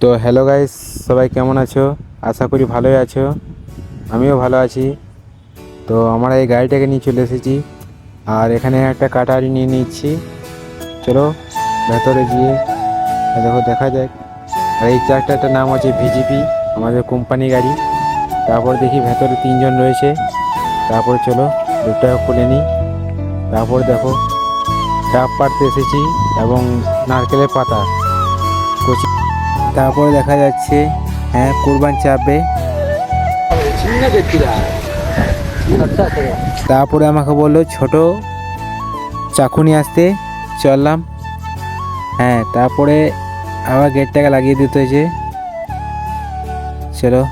তো hello guys, সবাই কেমন আছো? আশা করি ভালোই আছো। আমিও ভালো আছি। তো আমরা এই গাড়িটাকে নিয়ে চলে এসেছি, আর এখানে একটা কাটারি নিয়ে নিচ্ছি। চলো ভেতরে গিয়ে দেখো, দেখা যাক। আর এই ট্রাক্টরটার নাম হচ্ছে ভিজিপি, আমাদের কোম্পানি গাড়ি। তারপর দেখি ভেতরে তিনজন রয়েছে। তারপরে চলো দুটো খুলে নিই। তারপর দেখো ডাব পাড়তে এসেছি এবং নারকেলের পাতা কচি। তারপরে দেখা যাচ্ছে হ্যাঁ কুরবান চাপবে। তারপরে আমাকে বললো ছোট চাকু নিয়ে আসতে, চললাম। হ্যাঁ, তারপরে আবার গেটটাকে লাগিয়ে দিতে হয়েছে। চলো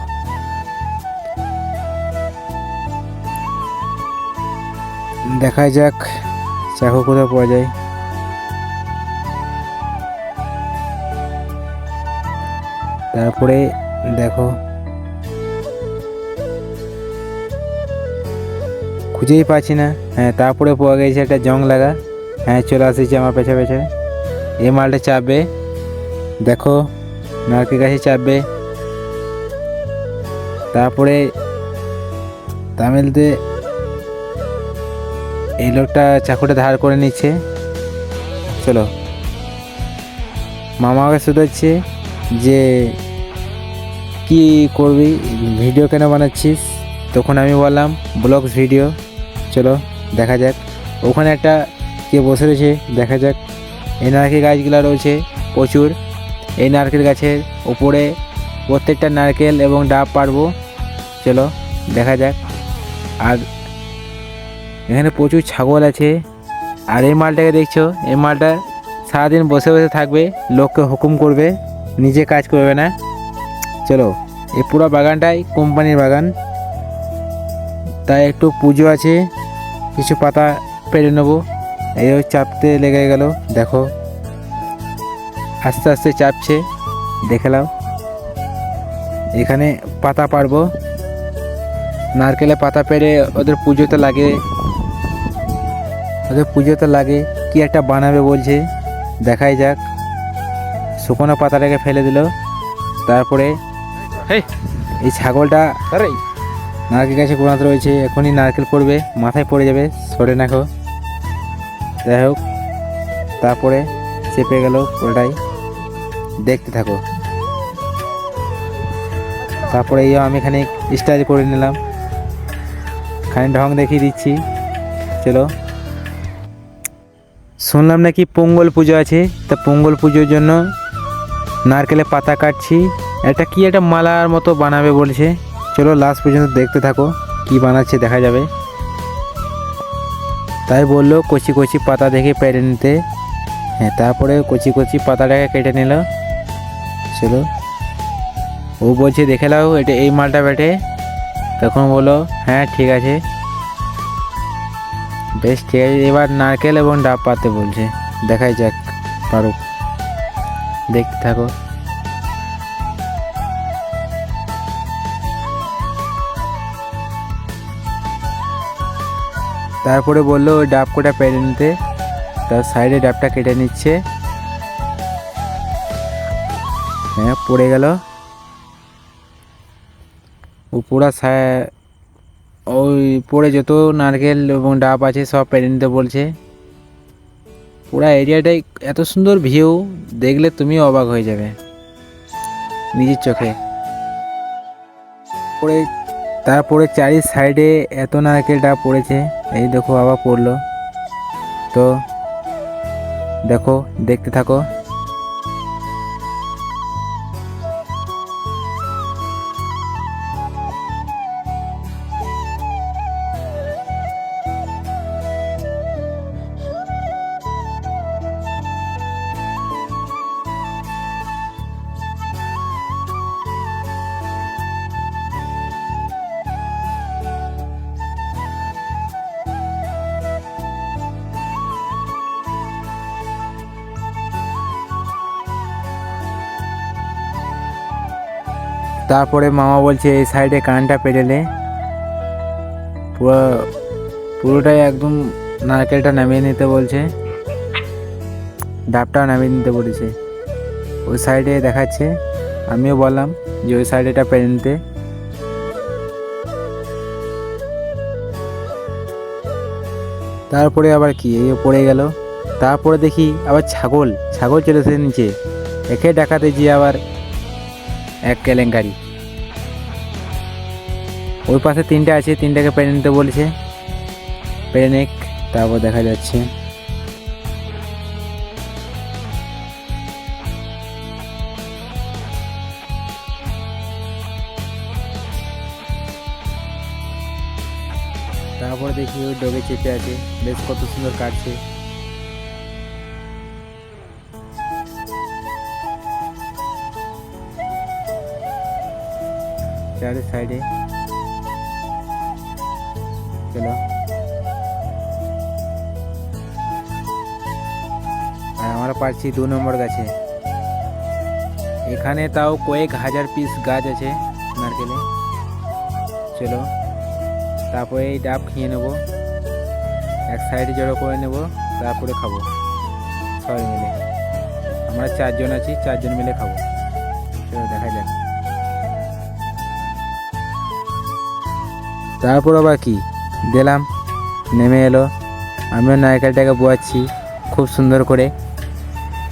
দেখা যাক চাকু কোথাও পাওয়া যায়। তারপরে দেখো খুঁজেই পাচ্ছি না। হ্যাঁ, তারপরে পাওয়া গেছে একটা জং লাগা। হ্যাঁ, চলে আসেছে আমার পেছনে পেছনে। এই মালটা চাপবে, দেখো নারকেল গাছে চাপবে। তারপরে তামিলতে এই লোকটা চাকুটা ধার করে নিচ্ছে। চলো, মামা আমাকে শুধাচ্ছে যে কি করবি, ভিডিও কেন বানাচ্ছিস? তখন আমি বললাম ব্লগস ভিডিও। চলো দেখা যাক। ওখানে একটা কে বসে রয়েছে, দেখা যাক। এই নারকেল গাছগুলো রয়েছে প্রচুর। এই নারকেল গাছের উপরে প্রত্যেকটা নারকেল এবং ডাব পারবো। চলো দেখা যাক। আর এখানে প্রচুর ছাগল আছে। আর এই মালটাকে দেখছো, এই মালটা সারাদিন বসে বসে থাকবে, লোককে হুকুম করবে, নিজে কাজ করবে না। চলো, এই পুরো বাগানটাই কোম্পানির বাগান। তাই একটু পুজো আছে, কিছু পাতা পেরে নেবো। এই চাপতে লেগে গেল, দেখো আস্তে আস্তে চাপছে, দেখে নাও। এখানে পাতা পারবো, নারকেলে পাতা পেরে ওদের পুজোতে লাগে। কি একটা বানাবে বলছে, দেখাই যাক। শুকনো পাতাটাকে ফেলে দিল। তারপরে এই ছাগলটা নারকেল গাছে গোড়াতে রয়েছে, এখনই নারকেল পড়বে, মাথায় পড়ে যাবে, সরে নাখো। যাই হোক, তারপরে চেপে গেল পুরোটাই, দেখতে থাকো। তারপরে এই আমি এখানে স্টাইল করে নিলাম, খানি ঢং দেখিয়ে দিচ্ছি। চলো, শুনলাম নাকি পোঙ্গল পুজো আছে, তা পোঙ্গল পুজোর জন্য নারকেলের পাতা কাটছি। এটা কি একটা মালার মতো বানাবে বলছে। চলো লাস্ট পর্যন্ত দেখতে থাকো, কি বানাচ্ছে দেখা যাবে। তাই বললো কচি কচি পাতা দেখে পেরে নিতে। হ্যাঁ, তারপরে কচি কচি পাতাটাকে কেটে নিল। চলো, ও বলছে দেখে নাও এটা এই মালটা বেটে। তখন বললো হ্যাঁ ঠিক আছে, বেশ ঠিক আছে। এবার নারকেল এবং ডাব পাতে বলছে, দেখাই যাক পারো, দেখতে থাকো। তারপরে বললো ওই ডাব কোটা পেরে নিতে, তার সাইডে ডাবটা কেটে নিচ্ছে। হ্যাঁ, পড়ে গেল। ও পুরা ওই পড়ে যত নারকেল এবং ডাব আছে সব পেরে নিতে বলছে। পুরা এরিয়াটাই এত সুন্দর ভিউ, দেখলে তুমিও অবাক হয়ে যাবে নিজের চোখে। পরে তারপরে চারি সাইডে এত নারকেল ডাব পড়েছে, এই দেখো আবার পড়লো। তো দেখো, দেখতে থাকো। তারপরে মামা বলছে এই সাইডে কানটা পেরেলে পুরোটাই একদম নারকেলটা নামিয়ে নিতে বলছে, ডাবটা নামিয়ে নিতে বলেছে। ওই সাইডে দেখাচ্ছে আমিও বললাম যে ওই সাইডে এটা পেরে নিতে। তারপরে আবার কি এই পড়ে গেল। তারপরে দেখি আবার ছাগল চলে এসে নিচে, একে ডাকাতে গিয়ে আবার এক কেলেঙ্কারি। ওই পাশে 3টে আছে, 3টাকে পেরে নিতে বলেছে, পেরে নেক। তারপর দেখা যাচ্ছে তারপর দেখি ওই ডগে চেপে আছে, বেশ কত সুন্দর কাটছে। চারি সাইডে চলো। আর আমরা পাচ্ছি 2 নম্বর গাছে। এখানে তাও কয়েক হাজার পিস গাছ আছে নারকেলে। চলো তারপরে এই ডাব খেয়ে নেবো, এক সাইডে জড়ো করে নেব, তারপরে খাবো সবাই মিলে। আমরা 4 জন আছি, 4 জন মিলে খাবো। চলো দেখা যাক। তারপর আবার কি দিলাম, নেমে এলো। আমিও নারকেলটাকে বোয়াচ্ছি খুব সুন্দর করে,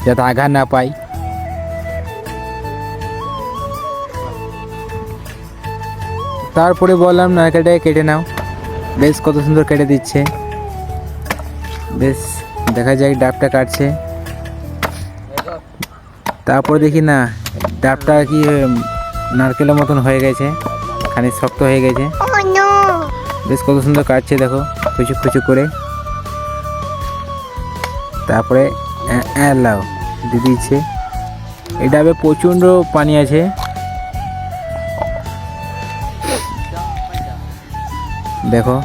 যাতে আঘাত না পাই। তারপরে বললাম নারকেলটাকে কেটে নাও, বেশ কত সুন্দর কেটে দিচ্ছে। বেশ দেখা যায় ডাবটা কাটছে। তারপর দেখি না ডাবটা কি নারকেলের মতন হয়ে গেছে, খানিক শক্ত হয়ে গেছে। বেশ কত সুন্দর কাটছে, দেখো কুচু কুচু করে। তারপরে লাউ দিয়ে দিচ্ছে। এই ডাবে প্রচণ্ড পানি আছে। দেখো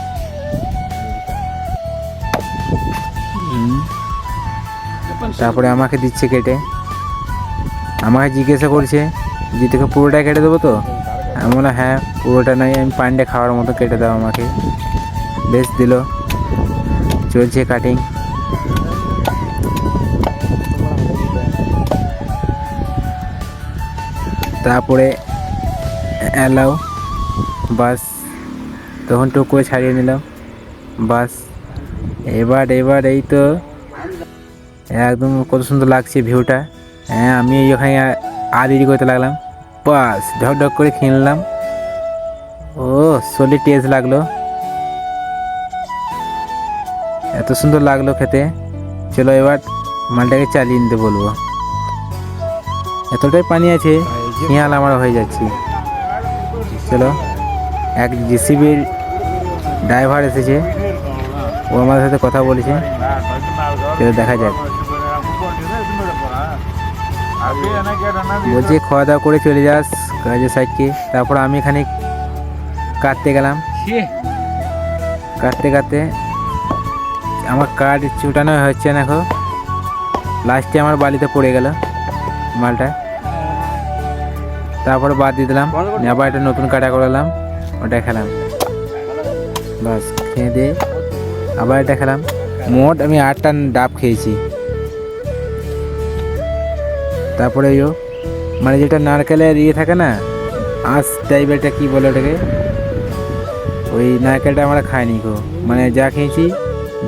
তারপরে আমাকে দিচ্ছে কেটে, আমাকে জিজ্ঞাসা করছে যে তোকে পুরোটা কেটে দেবো তো? আমি বললাম হ্যাঁ পুরোটা নয়, আমি পানিটা খাওয়ার মতো কেটে দাও আমাকে। বেশ দিল, চলছে কাটিং। তারপরে এলাও, বাস তখন টুক করে ছাড়িয়ে নিলাম। বাস এবার এই তো একদম কত সুন্দর লাগছে ভিউটা। হ্যাঁ আমি ওখানে আদি করতে লাগলাম, বাস ঢক ঢক করে খেয়ে নিলাম। ও শরীর টেস্ট লাগলো, এত সুন্দর লাগলো খেতে। চলো এবার মালটাকে চালিয়ে নিতে বলবো। এতটাই পানি আছে, খেয়াল আমার হয়ে যাচ্ছি। চলো, এক জেসিবির ড্রাইভার এসেছে, ও আমাদের সাথে কথা বলেছে। চলো দেখা যাক। বলছি খাওয়া দাওয়া করে চলে যাস কাজের সাইডকে। তারপর আমি খানিক কাটতে গেলাম। কাটতে আমার কাঠ চুটানো হচ্ছে না, এখন লাস্টে আমার বালিতে পড়ে গেল মালটা। তারপরে বাদ দিয়ে দিলাম, আবার একটা নতুন কাটা করলাম, ওটা খেলাম। বাস খেয়ে দিয়ে আবার এটা খেলাম। মোট আমি 8টা ডাব খেয়েছি। তারপরে মানে যেটা নারকেলের থাকে না, আঁশ টাইপেরটা কী বলে ওটাকে, ওই নারকেলটা আমরা খাইনি গো। মানে যা খেয়েছি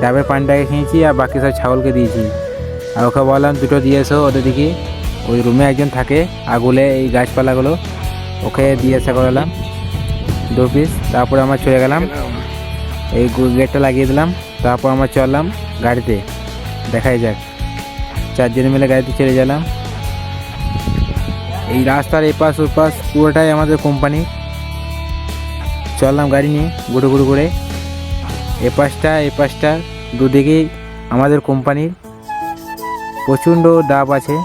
ডাবের পানটাকে খেয়েছি, আর বাকি সব ছাগলকে দিয়েছি। আর ওকে বললাম 2টো দিয়ে এসো ওদের দিকে, ওই রুমে একজন থাকে আগুলে এই গাছপালাগুলো, ওকে দিয়ে এসে করালাম 2 পিস। তারপরে আমরা চলে গেলাম, এই গেটটা লাগিয়ে দিলাম। তারপর আমরা চললাম গাড়িতে, দেখাই যাক। 4 জন মিলে গাড়িতে চলে গেলাম। এই রাস্তার এপাশ ওপাশ পুরোটাই আমাদের কোম্পানি। চললাম গাড়ি নিয়ে গুড়ো গুড়ো করে, এপাশটা দুদিকেই আমাদের কোম্পানির। প্রচণ্ড ডাব আছে,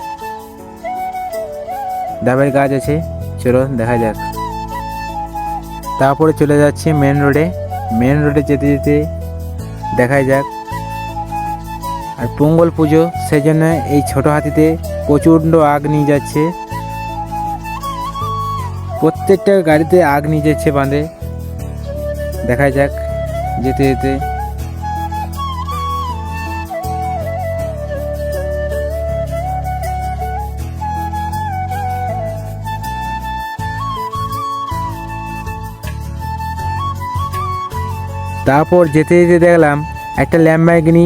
ডাবের গাছ আছে। চলো দেখা যাক। তারপরে চলে যাচ্ছে মেন রোডে যেতে যেতে দেখাই যাক। আর পোঙ্গল পুজো, সেই জন্য এই ছোট হাতিতে প্রচণ্ড আগ নিয়ে যাচ্ছে। প্রত্যেকটা গাড়িতে আগ নিয়ে যাচ্ছে বাঁধে। দেখা যাক যেতে যেতে। তারপর যেতে যেতে দেখলাম একটা ল্যাম্বরগিনি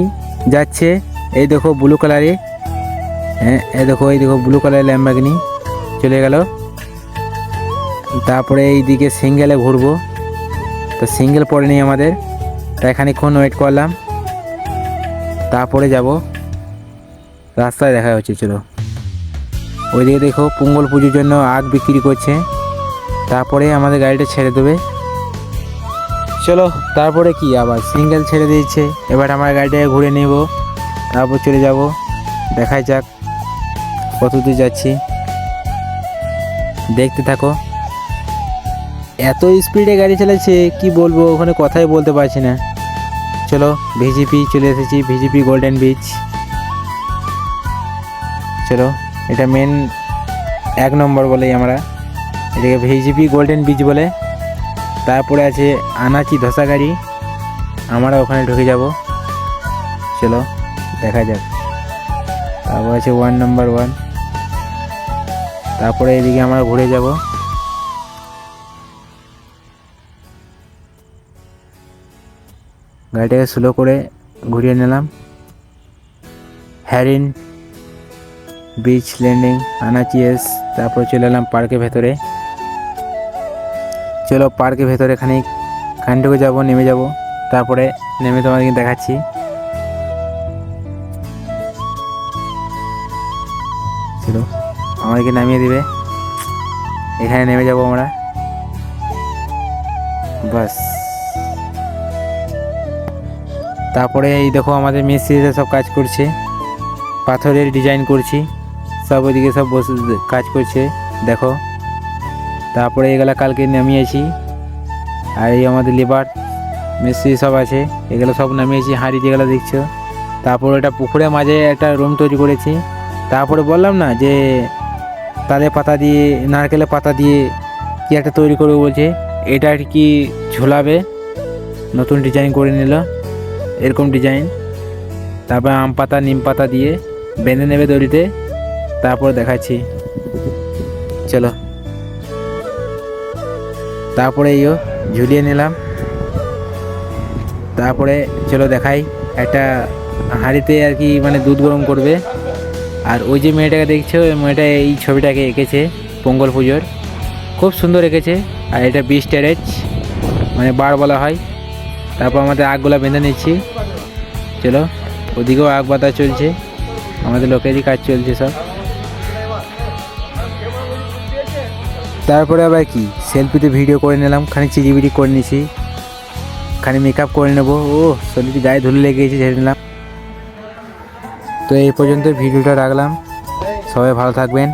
যাচ্ছে, এই দেখো ব্লু কালারে, হ্যাঁ এই দেখো ব্লু কালারের ল্যাম্বরগিনি চলে গেল। তারপরে এইদিকে সিঙ্গেলে ঘুরবো, তো সিঙ্গেল পড়েনি আমাদের, তাই খানিকক্ষণ ওয়েট করলাম, তারপরে যাব। রাস্তায় দেখা হচ্ছে, চলো। ওইদিকে দেখো পোঙ্গল পুজোর জন্য আগ বিক্রি করছে, তারপরে আমাদের গাড়িটা ছেড়ে দেবে। চলো, তারপরে কি আবার সিঙ্গেল ছেড়ে দিয়েছে, এবার আমার গাড়িটাকে ঘুরে নেব, তারপর চলে যাব। দেখাই যাক কত দূর যাচ্ছি, দেখতে থাকো। এত স্পিডে গাড়ি চালাচ্ছে কি বলবো, ওখানে কথাই বলতে পারছি না। চলো, ভিজিপি চলে এসেছি, ভিজিপি গোল্ডেন বিচ। চলো, এটা মেন 1 নম্বর বলেই আমরা এটাকে ভিজিপি গোল্ডেন বিচ বলে। তারপরে আছে আনাচি ধসা গাড়ি, আমরা ওখানে ঢুকে যাব। চলো দেখা যাক। তারপর আছে 1 নম্বর 1, তারপরে এদিকে আমরা ঘুরে যাব। গাড়িটাকে স্লো করে ঘুরিয়ে নিলাম। হ্যারিন বিচ ল্যান্ডিং আনাচিএস, তারপর চলে এলাম পার্কের ভেতরে। চলো পার্কের ভেতরে খানিকটুকু যাব, নেমে যাব, তারপরে নেমে তোমাদেরকে দেখাচ্ছি। চলো, আমাদেরকে নামিয়ে দিবে, এখানে নেমে যাব আমরা, বাস। তারপরে এই দেখো আমাদের মিস্ত্রিরা সব কাজ করছে, পাথরের ডিজাইন করছি, সব ওইদিকে সব বসে কাজ করছে দেখো। তারপরে এগুলা কালকে নামিয়েছি, আর এই আমাদের লেবার মিস্ত্রি সব আছে, এগুলো সব নামিয়েছি, হাঁড়ি যেগুলো দেখছো। তারপর এটা পুকুরের মাঝে একটা রুম তৈরি করেছি। তারপরে বললাম না যে তালের পাতা দিয়ে, নারকেলের পাতা দিয়ে কি একটা তৈরি করবে বলছে, এটা আর কি ঝোলাবে, নতুন ডিজাইন করে নিল, এরকম ডিজাইন। তারপর আম পাতা নিম পাতা দিয়ে বেঁধে নেবে দড়িতে, তারপর দেখাচ্ছি। চলো, তারপরে এইও ঝুলিয়ে নিলাম। তারপরে চলো দেখাই, একটা হাঁড়িতে আর কি মানে দুধ গরম করবে। আর ওই যে মেয়েটাকে দেখছো, ওই মেয়েটা এই ছবিটাকে এঁকেছে পোঙ্গল পুজোর, খুব সুন্দর এঁকেছে। আর এটা বিচ ট্যারেজ মানে বার বলা হয়। তারপর আমাদের আগগুলো বেঁধে নিচ্ছি। চলো, ওদিকেও আগ বাঁধা চলছে, আমাদের লোকেরই কাজ চলছে সব। তারপরে আবার কি সেলফিতে ভিডিও করে নিলাম, খানিক চিরিবিরি করে নিয়েছি, খানিক মেকআপ করে নেবো। ও শরীরটি গায়ে ধুলে লেগে গেছে, ঝেড়ে নিলাম। তো এই পর্যন্ত ভিডিওটা রাখলাম, সবাই ভালো থাকবেন।